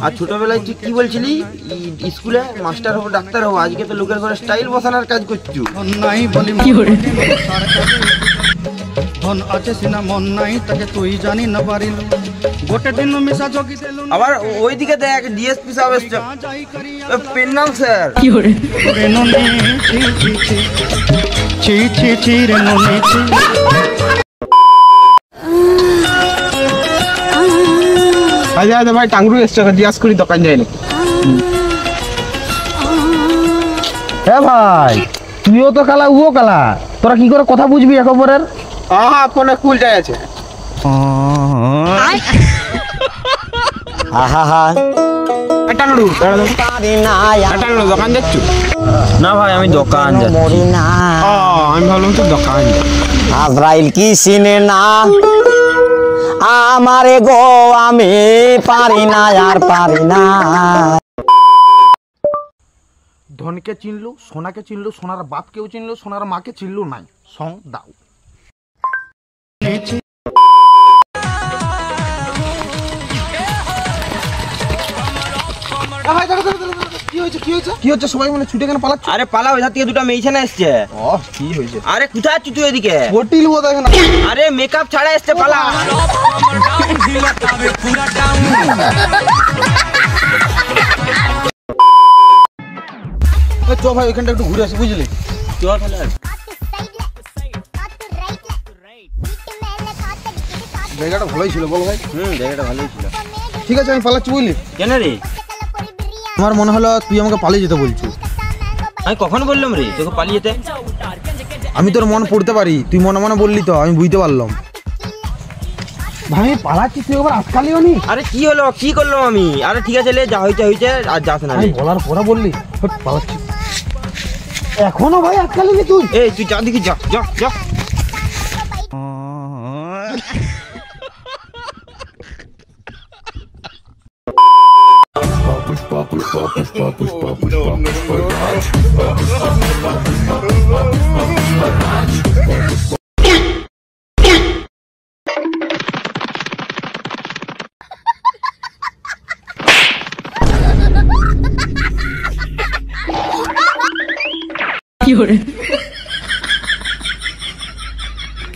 আর ছোটবেলায় তুই কি বলছিলি স্কুলে মাস্টার হবো ডাক্তার হবো, আজকে তো লোকের ঘরে স্টাইল বসানোর কাজ করছু। ধন আছে সিনা মন নাই তাকে তুই জানি না পারিল গোটে দিন মিশা জগি দিল। আবার ওইদিকে দেখ ডিএসপি সাহেব এসছে, পেন নাম স্যার কি করে রে ননি ছি ছি ছি ছি ছি ছি রে ননি ছি। আজ আজ ভাই টাঙ্গুরু এসছে, জিজ্ঞাস করি দোকান যায় নাকি। হ্যাঁ ভাই তুইও তো কালা উও কালা, তোরা কি করে কথা বুঝবি এক অপরের? হ্যাঁ ফোনে কুল যায় আছে। দোকান যাচ্ছ? না ভাই আমি দোকান যাচ্ছি। আমি ভাবলাম তো দোকান। আজরাইল কি চিনে না আমারে গো, আমি পারি না আর পারি না। ধনকে চিনলু, সোনাকে চিনলু, সোনার বাপকেও চিনলু, সোনার মাকে চিনলু নাই, সং দাও। কি হচ্ছে সবাই মানে ছুটে কেন পালাচ্ছ? আরে পালা, ওই থেকে দুটো মেয়ে ছেলে এসছে। কি হয়েছে? আরে কোথায় আছিস তুই এদিকে? হোটেল বোধ হয় না। আরে মেকআপ ছাড়া এসছে, পালা। চ ভাই ওইখানটা একটু ঘুরে আসি, বুঝলি? জায়গাটা ভালোই ছিল বল ভাই। জায়গাটা ভালোই ছিল। ঠিক আছে আমি পালাচ্ছি, বুঝলি? কেন রে? আমার মনে হলো তুই আমাকে পালিয়ে যেতে বলছিস। আমি কখন বললাম রে তোকে পালিয়ে যেতে? আমি তোর মন পড়তে পারি, তুই মনে মনে বললি তো আমি বুঝতে পারলাম। ভাই আমি পালাচ্ছি, তুই একবার আটকালিও নি। আরে কি হলো, কি করলাম আমি? আরে ঠিক আছে, যা হয়েছে হয়েছে, আর যাস না। আমি বলার পরে বললি পালাচ্ছি, এখনো ভাই আটকালি নি তুই? এই তুই যা দেখি, যা যা যা।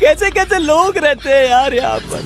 कैसे कैसे लोग रहते हैं यार यहाँ पर।